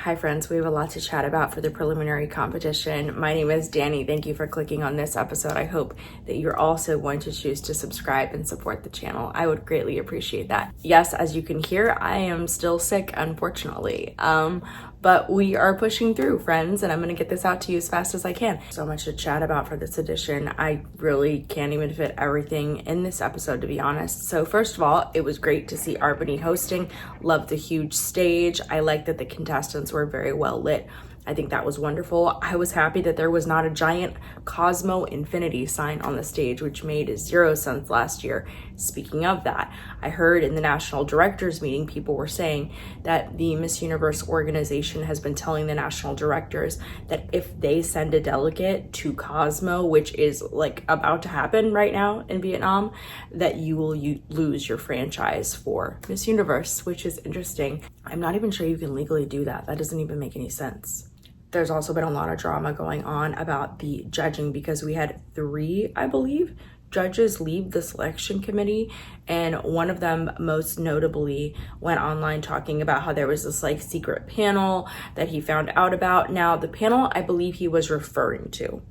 Hi friends, we have a lot to chat about for the preliminary competition. My name is Dani. Thank you for clicking on this episode. I hope that you're also going to choose to subscribe and support the channel. I would greatly appreciate that. Yes, as you can hear, I am still sick, unfortunately. But we are pushing through, friends, and I'm gonna get this out to you as fast as I can. So much to chat about for this edition. I really can't even fit everything in this episode, to be honest. So first of all, it was great to see Arbany hosting. Loved the huge stage. I like that the contestants were very well lit. I think that was wonderful. I was happy that there was not a giant Cosmo Infinity sign on the stage, which made zero sense last year. Speaking of that, I heard in the national directors meeting, people were saying that the Miss Universe organization has been telling the national directors that if they send a delegate to Cosmo, which is like about to happen right now in Vietnam, that you will lose your franchise for Miss Universe, which is interesting. I'm not even sure you can legally do that. That doesn't even make any sense. There's also been a lot of drama going on about the judging because we had 3, I believe, judges leave the selection committee, and one of them most notably went online talking about how there was this like secret panel that he found out about. Now, the panel I believe he was referring to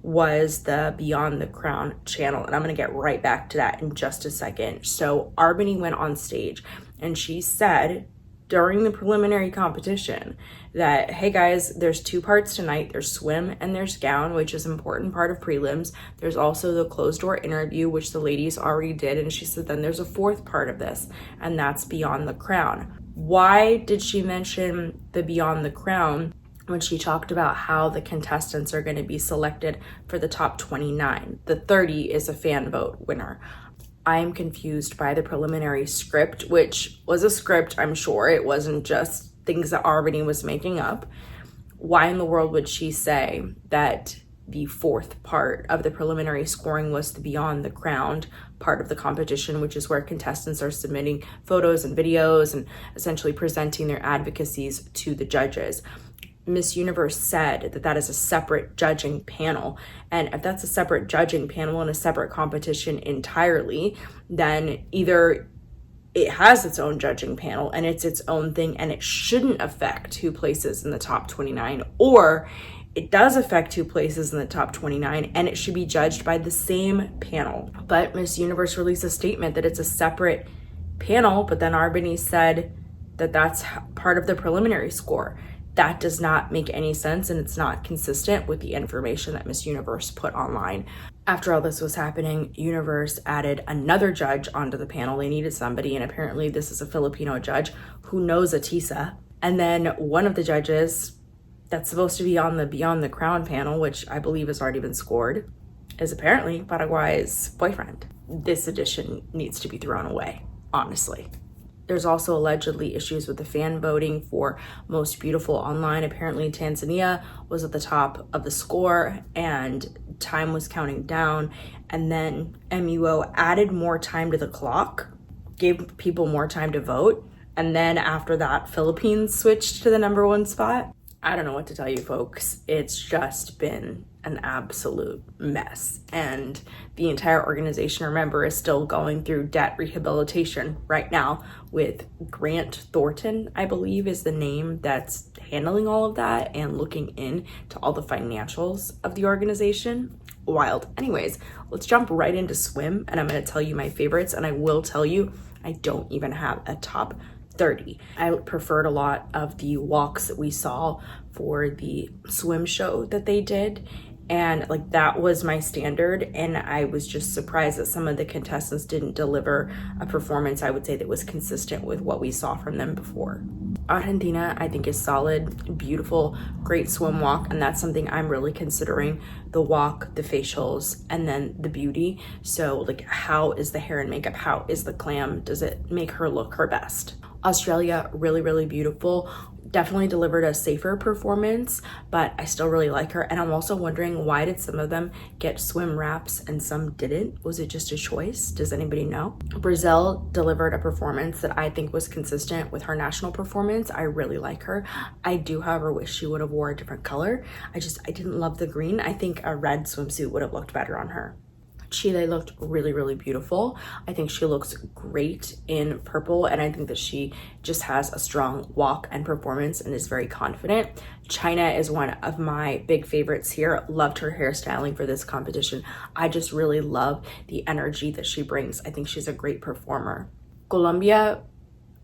was the Beyond the Crown channel, and I'm gonna get right back to that in just a second. So Arbany went on stage and she said during the preliminary competition that, hey guys, there's 2 parts tonight. There's swim and there's gown, which is an important part of prelims. There's also the closed door interview, which the ladies already did. And she said, then there's a 4th part of this, and that's Beyond the Crown. Why did she mention the Beyond the Crown when she talked about how the contestants are going to be selected for the top 29? The 30 is a fan vote winner. I am confused by the preliminary script, which was a script, I'm sure. It wasn't just things that Arbany was making up. Why in the world would she say that the 4th part of the preliminary scoring was the Beyond the Crown part of the competition, which is where contestants are submitting photos and videos and essentially presenting their advocacies to the judges? Miss Universe said that that is a separate judging panel. And if that's a separate judging panel and a separate competition entirely, then either it has its own judging panel and it's its own thing and it shouldn't affect who places in the top 29, or it does affect who places in the top 29 and it should be judged by the same panel. But Miss Universe released a statement that it's a separate panel, but then Arbany said that that's part of the preliminary score. That does not make any sense, and it's not consistent with the information that Miss Universe put online. After all this was happening, Universe added another judge onto the panel. They needed somebody, and apparently this is a Filipino judge who knows Atisa. And then one of the judges that's supposed to be on the Beyond the Crown panel, which I believe has already been scored, is apparently Paraguay's boyfriend. This edition needs to be thrown away, honestly. There's also allegedly issues with the fan voting for Most Beautiful Online. Apparently Tanzania was at the top of the score and time was counting down. And then MUO added more time to the clock, gave people more time to vote. And then after that, Philippines switched to the #1 spot. I don't know what to tell you folks. It's just been an absolute mess. And the entire organization, remember, is still going through debt rehabilitation right now with Grant Thornton, I believe is the name that's handling all of that and looking into all the financials of the organization. Wild. Anyways, let's jump right into swim, and I'm going to tell you my favorites, and I will tell you I don't even have a top 30. I preferred a lot of the walks that we saw for the swim show that they did, and like that was my standard, and I was just surprised that some of the contestants didn't deliver a performance I would say that was consistent with what we saw from them before. Argentina, I think, is solid, beautiful, great swim walk, and that's something I'm really considering. The walk, the facials, and then the beauty. So like, how is the hair and makeup? How is the glam? Does it make her look her best? Australia, really, really beautiful. Definitely delivered a safer performance, but I still really like her. And I'm also wondering, why did some of them get swim wraps and some didn't? Was it just a choice? Does anybody know? Brazil delivered a performance that I think was consistent with her national performance. I really like her. I do, however, wish she would have wore a different color. I didn't love the green. I think a red swimsuit would have looked better on her. Chile looked really, really beautiful. I think she looks great in purple, and I think that she just has a strong walk and performance and is very confident. China is one of my big favorites here. Loved her hairstyling for this competition. I just really love the energy that she brings. I think she's a great performer. Colombia,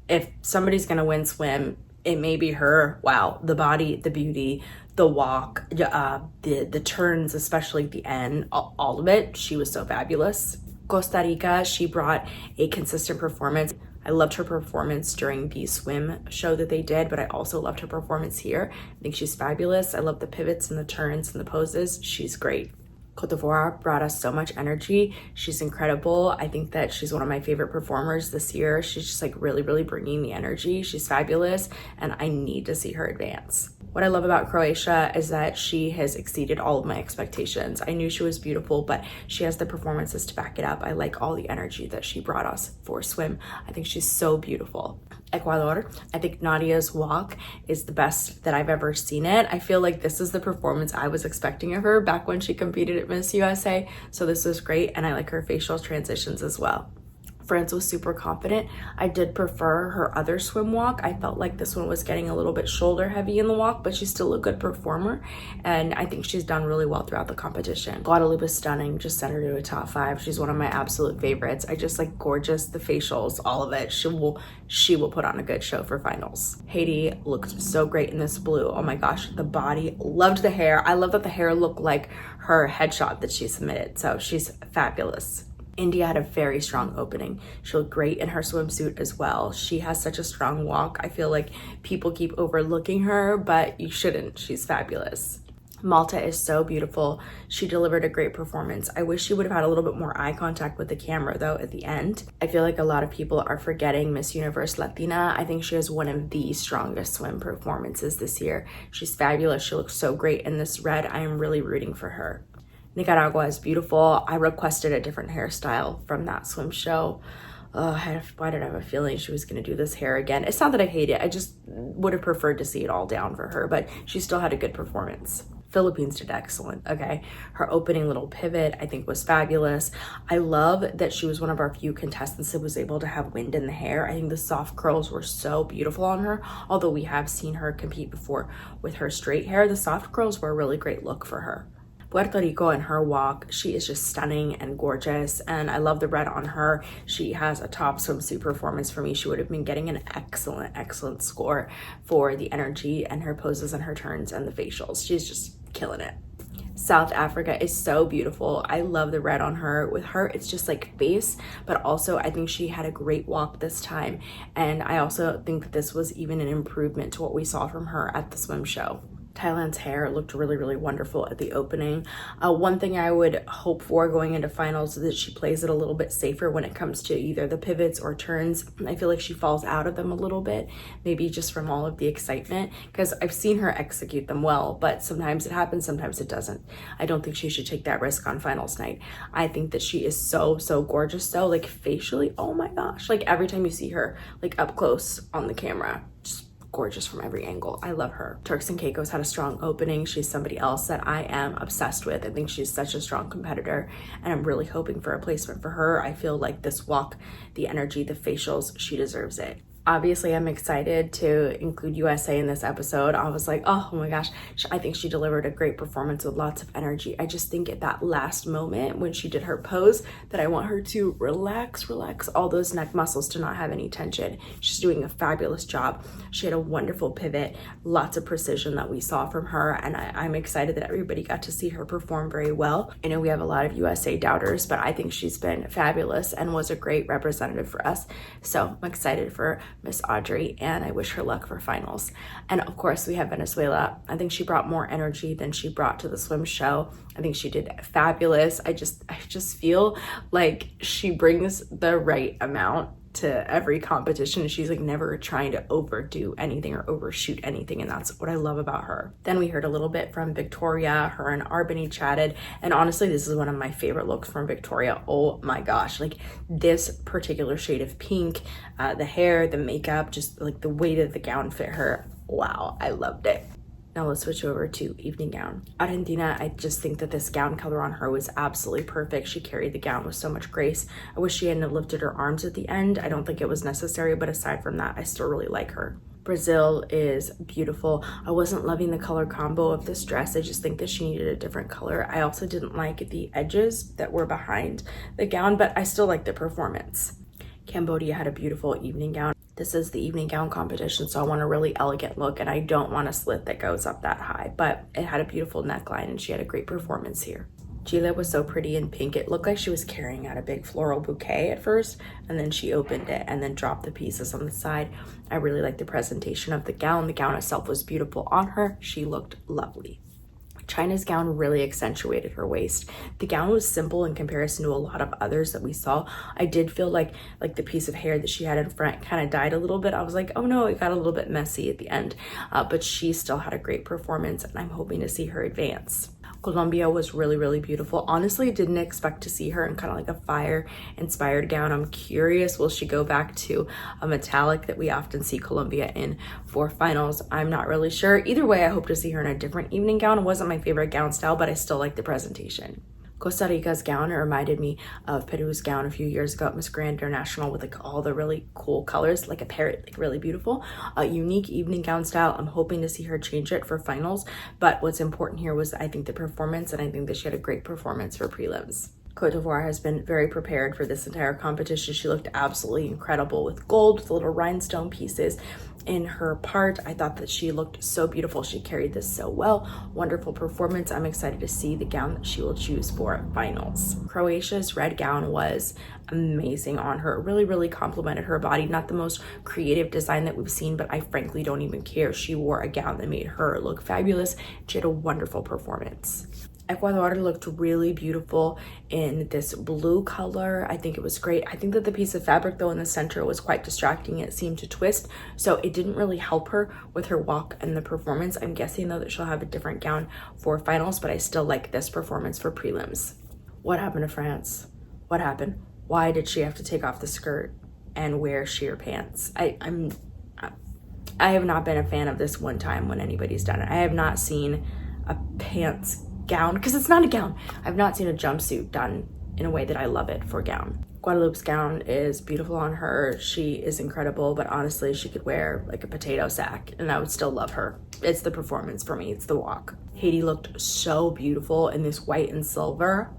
if somebody's gonna win swim, it may be her. Wow, the body, the beauty, the walk, the turns, especially at the end, all of it. She was so fabulous. Costa Rica, she brought a consistent performance. I loved her performance during the swim show that they did, but I also loved her performance here. I think she's fabulous. I love the pivots and the turns and the poses. She's great. Cote d'Ivoire brought us so much energy. She's incredible. I think that she's one of my favorite performers this year. She's just like really, really bringing the energy. She's fabulous, and I need to see her advance. What I love about Croatia is that she has exceeded all of my expectations. I knew she was beautiful, but she has the performances to back it up. I like all the energy that she brought us for swim. I think she's so beautiful. Ecuador, I think Nadia's walk is the best that I've ever seen it. I feel like this is the performance I was expecting of her back when she competed at Miss USA. So this was great, and I like her facial transitions as well. France was super confident. I did prefer her other swim walk. I felt like this one was getting a little bit shoulder heavy in the walk, but she's still a good performer, and I think she's done really well throughout the competition. Guadalupe is stunning, just sent her to a top 5. She's one of my absolute favorites. I just like gorgeous, the facials, all of it. She will put on a good show for finals. Haiti looked so great in this blue. Oh my gosh, the body, loved the hair. I love that the hair looked like her headshot that she submitted, so she's fabulous. India had a very strong opening. She looked great in her swimsuit as well. She has such a strong walk. I feel like people keep overlooking her, but you shouldn't. She's fabulous. Malta is so beautiful. She delivered a great performance. I wish she would have had a little bit more eye contact with the camera though at the end. I feel like a lot of people are forgetting Miss Universe Latina. I think she has one of the strongest swim performances this year. She's fabulous. She looks so great in this red. I am really rooting for her. Nicaragua is beautiful. I requested a different hairstyle from that swim show. Why did I have a feeling she was going to do this hair again? It's not that I hate it. I just would have preferred to see it all down for her, but she still had a good performance. Philippines did excellent, okay? Her opening little pivot, I think, was fabulous. I love that she was one of our few contestants that was able to have wind in the hair. I think the soft curls were so beautiful on her. Although we have seen her compete before with her straight hair, the soft curls were a really great look for her. Puerto Rico and her walk, she is just stunning and gorgeous, and I love the red on her. She has a top swimsuit performance for me. She would have been getting an excellent score for the energy and her poses and her turns and the facials. She's just killing it. South Africa is so beautiful. I love the red on her. With her, it's just like face, but also I think she had a great walk this time, and I also think that this was even an improvement to what we saw from her at the swim show. Thailand's hair looked really, really wonderful at the opening. One thing I would hope for going into finals is that she plays it a little bit safer when it comes to either the pivots or turns. I feel like she falls out of them a little bit, maybe just from all of the excitement, because I've seen her execute them well, but sometimes it happens, sometimes it doesn't. I don't think she should take that risk on finals night. I think that she is so gorgeous though, like facially, oh my gosh, like every time you see her like up close on the camera, just gorgeous from every angle. I love her. Turks and Caicos had a strong opening. She's somebody else that I am obsessed with. I think she's such a strong competitor, and I'm really hoping for a placement for her. I feel like this walk, the energy, the facials, she deserves it. Obviously, I'm excited to include USA in this episode. I was like, oh my gosh, I think she delivered a great performance with lots of energy. I just think at that last moment when she did her pose that I want her to relax all those neck muscles to not have any tension. She's doing a fabulous job. She had a wonderful pivot, lots of precision that we saw from her, and I'm excited that everybody got to see her perform very well. I know we have a lot of USA doubters, but I think she's been fabulous and was a great representative for us. So I'm excited for Miss Audrey, and I wish her luck for finals. And of course, we have Venezuela. I think she brought more energy than she brought to the swim show. I think she did fabulous. I just feel like she brings the right amount to every competition. She's like never trying to overdo anything or overshoot anything, and that's what I love about her. Then we heard a little bit from Victoria. Her and Arbany chatted, and honestly, this is one of my favorite looks from Victoria. Oh my gosh, like this particular shade of pink, the hair, the makeup, just like the way that the gown fit her. Wow, I loved it. Now let's switch over to evening gown. Argentina, I just think that this gown color on her was absolutely perfect. She carried the gown with so much grace. I wish she hadn't lifted her arms at the end. I don't think it was necessary, but aside from that, I still really like her. Brazil is beautiful. I wasn't loving the color combo of this dress. I just think that she needed a different color. I also didn't like the edges that were behind the gown, but I still like the performance. Cambodia had a beautiful evening gown. This is the evening gown competition, so I want a really elegant look, and I don't want a slit that goes up that high, but it had a beautiful neckline and she had a great performance here. Gila was so pretty in pink. It looked like she was carrying out a big floral bouquet at first, and then she opened it and then dropped the pieces on the side. I really liked the presentation of the gown. The gown itself was beautiful on her. She looked lovely. China's gown really accentuated her waist. The gown was simple in comparison to a lot of others that we saw. I did feel like the piece of hair that she had in front kind of died a little bit. I was like, oh no, it got a little bit messy at the end, but she still had a great performance, and I'm hoping to see her advance. Colombia was really, really beautiful. Honestly, didn't expect to see her in kind of like a fire-inspired gown. I'm curious, will she go back to a metallic that we often see Colombia in for finals? I'm not really sure. Either way, I hope to see her in a different evening gown. It wasn't my favorite gown style, but I still like the presentation. Costa Rica's gown reminded me of Peru's gown a few years ago at Miss Grand International with like all the really cool colors, like a parrot, like really beautiful. A unique evening gown style. I'm hoping to see her change it for finals, but what's important here was I think the performance, and I think that she had a great performance for prelims. Cote d'Ivoire has been very prepared for this entire competition. She looked absolutely incredible with gold, with little rhinestone pieces in her part. I thought that she looked so beautiful. She carried this so well. Wonderful performance. I'm excited to see the gown that she will choose for finals. Croatia's red gown was amazing on her. It really, really complimented her body. Not the most creative design that we've seen, but I frankly don't even care. She wore a gown that made her look fabulous. She had a wonderful performance. Ecuador looked really beautiful in this blue color. I think it was great. I think that the piece of fabric though in the center was quite distracting. It seemed to twist, so it didn't really help her with her walk and the performance. I'm guessing though that she'll have a different gown for finals, but I still like this performance for prelims. What happened to France? What happened? Why did she have to take off the skirt and wear sheer pants? I have not been a fan of this one time when anybody's done it. I have not seen a pants gown, because it's not a gown. I've not seen a jumpsuit done in a way that I love it for gown. Guadalupe's gown is beautiful on her. She is incredible, but honestly, she could wear like a potato sack and I would still love her. It's the performance for me. It's the walk. Haiti looked so beautiful in this white and silver.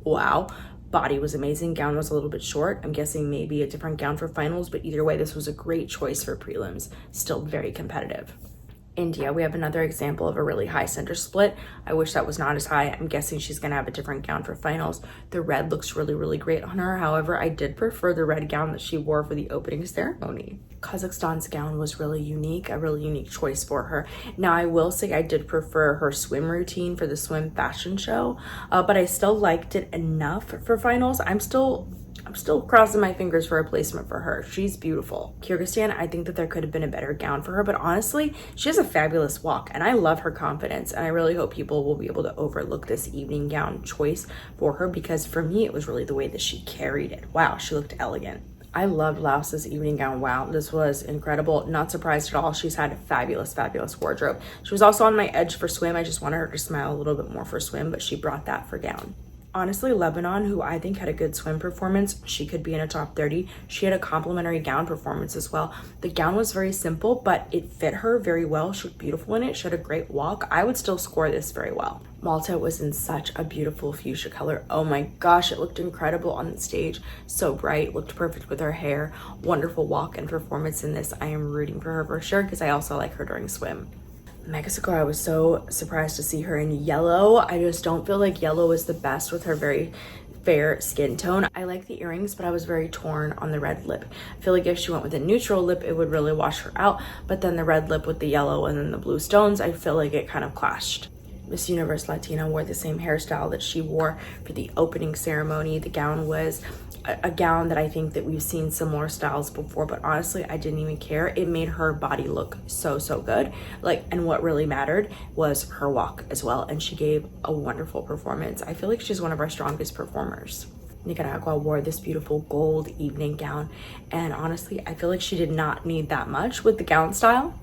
Wow. Body was amazing. Gown was a little bit short. I'm guessing maybe a different gown for finals, but either way, this was a great choice for prelims. Still very competitive. India, we have another example of a really high center split. I wish that was not as high. I'm guessing she's gonna have a different gown for finals. The red looks really, really great on her. However, I did prefer the red gown that she wore for the opening ceremony. Kazakhstan's gown was really unique, a really unique choice for her. Now, I will say I did prefer her swim routine for the swim fashion show, but I still liked it enough for finals. I'm still crossing my fingers for a placement for her. She's beautiful. Kyrgyzstan, I think that there could have been a better gown for her, but honestly, she has a fabulous walk and I love her confidence. And I really hope people will be able to overlook this evening gown choice for her, because for me, it was really the way that she carried it. Wow, she looked elegant. I loved Laos's evening gown. Wow, this was incredible. Not surprised at all. She's had a fabulous, fabulous wardrobe. She was also on my edge for swim. I just wanted her to smile a little bit more for swim, but she brought that for gown. Honestly, Lebanon, who I think had a good swim performance, she could be in a top 30. She had a complimentary gown performance as well. The gown was very simple, but it fit her very well. She looked beautiful in it. She had a great walk. I would still score this very well. Malta was in such a beautiful fuchsia color. Oh my gosh, it looked incredible on the stage. So bright, looked perfect with her hair. Wonderful walk and performance in this. I am rooting for her for sure, because I also like her during swim. Mexico, I was so surprised to see her in yellow. I just don't feel like yellow is the best with her very fair skin tone. I like the earrings, but I was very torn on the red lip. I feel like if she went with a neutral lip, it would really wash her out. But then the red lip with the yellow and then the blue stones, I feel like it kind of clashed. Miss Universe Latina wore the same hairstyle that she wore for the opening ceremony. The gown was a gown that I think that we've seen similar styles before, but honestly, I didn't even care. It made her body look so good. And what really mattered was her walk as well. And she gave a wonderful performance. I feel like she's one of our strongest performers. Nicaragua wore this beautiful gold evening gown. And honestly, I feel like she did not need that much with the gown style.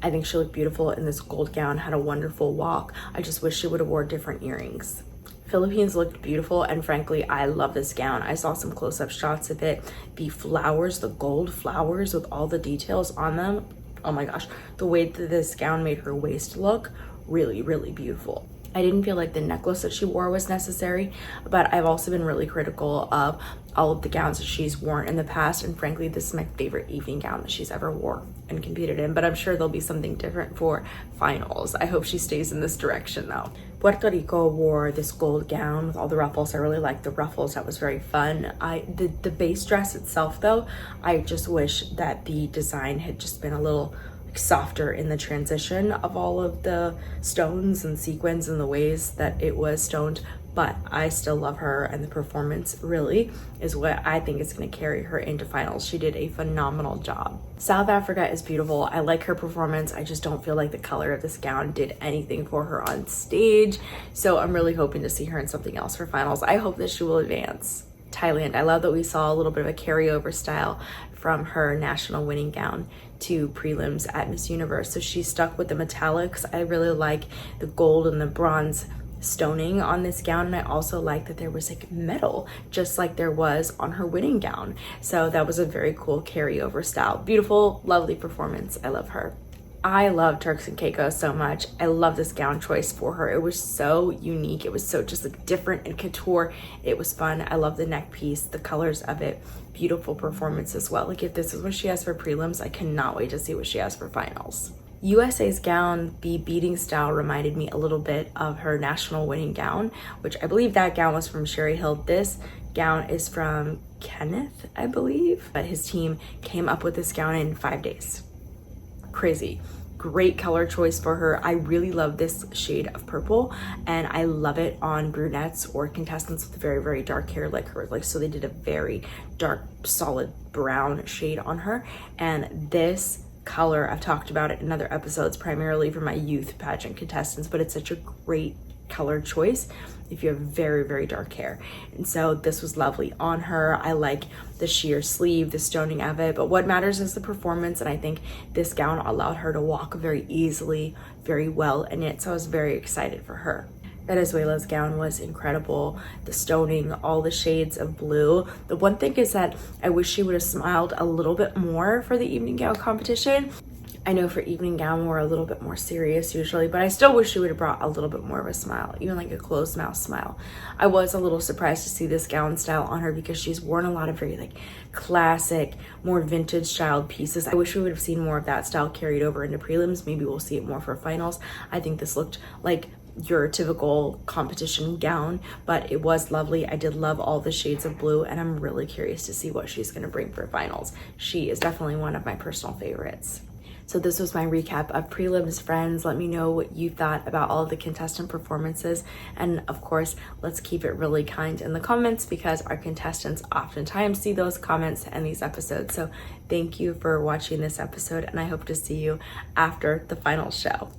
I think she looked beautiful in this gold gown, had a wonderful walk. I just wish she would have wore different earrings. Philippines looked beautiful, and frankly, I love this gown. I saw some close-up shots of it. The flowers, the gold flowers with all the details on them. Oh my gosh, the way that this gown made her waist look, really, really beautiful. I didn't feel like the necklace that she wore was necessary, but I've also been really critical of all of the gowns that she's worn in the past, and frankly, this is my favorite evening gown that she's ever worn and competed in, but I'm sure there'll be something different for finals. I hope she stays in this direction though. Puerto Rico wore this gold gown with all the ruffles. I really liked the ruffles. That was very fun. The base dress itself though, I just wish that the design had just been a little softer in the transition of all of the stones and sequins and the ways that it was stoned, but I still love her, and the performance really is what I think is going to carry her into finals. She did a phenomenal job. South Africa is beautiful. I like her performance. I just don't feel like the color of this gown did anything for her on stage, so I'm really hoping to see her in something else for finals. I hope that she will advance. Thailand, I love that we saw a little bit of a carryover style from her national winning gown to prelims at Miss Universe. So she stuck with the metallics. I really like the gold and the bronze stoning on this gown, and I also like that there was like metal just like there was on her winning gown. So that was a very cool carryover style. Beautiful, lovely performance. I love her. I love Turks and Caicos so much. I love this gown choice for her. It was so unique. It was so just like different and couture. It was fun. I love the neck piece, the colors of it. Beautiful performance as well. Like if this is what she has for prelims, I cannot wait to see what she has for finals. USA's gown, the beading style, reminded me a little bit of her national winning gown, which I believe that gown was from Sherry Hill. This gown is from Kenneth, I believe. But his team came up with this gown in 5 days. Crazy. Great color choice for her. I really love this shade of purple, and I love it on brunettes or contestants with very, very dark hair like her. Like, so they did a very dark, solid brown shade on her, and this color, I've talked about it in other episodes, primarily for my youth pageant contestants, but it's such a great color choice if you have very, very dark hair. And so this was lovely on her. I like the sheer sleeve, the stoning of it, but what matters is the performance, and I think this gown allowed her to walk very easily, very well in it, so I was very excited for her. Venezuela's gown was incredible. The stoning, all the shades of blue. The one thing is that I wish she would have smiled a little bit more for the evening gown competition. I know for evening gown we're a little bit more serious usually, but I still wish she would have brought a little bit more of a smile, even like a closed mouth smile. I was a little surprised to see this gown style on her because she's worn a lot of very like classic, more vintage styled pieces. I wish we would have seen more of that style carried over into prelims. Maybe we'll see it more for finals. I think this looked like your typical competition gown, but it was lovely. I did love all the shades of blue, and I'm really curious to see what she's going to bring for finals. She is definitely one of my personal favorites. So this was my recap of prelims, friends. Let me know what you thought about all of the contestant performances. And of course, let's keep it really kind in the comments because our contestants oftentimes see those comments and these episodes. So thank you for watching this episode, and I hope to see you after the final show.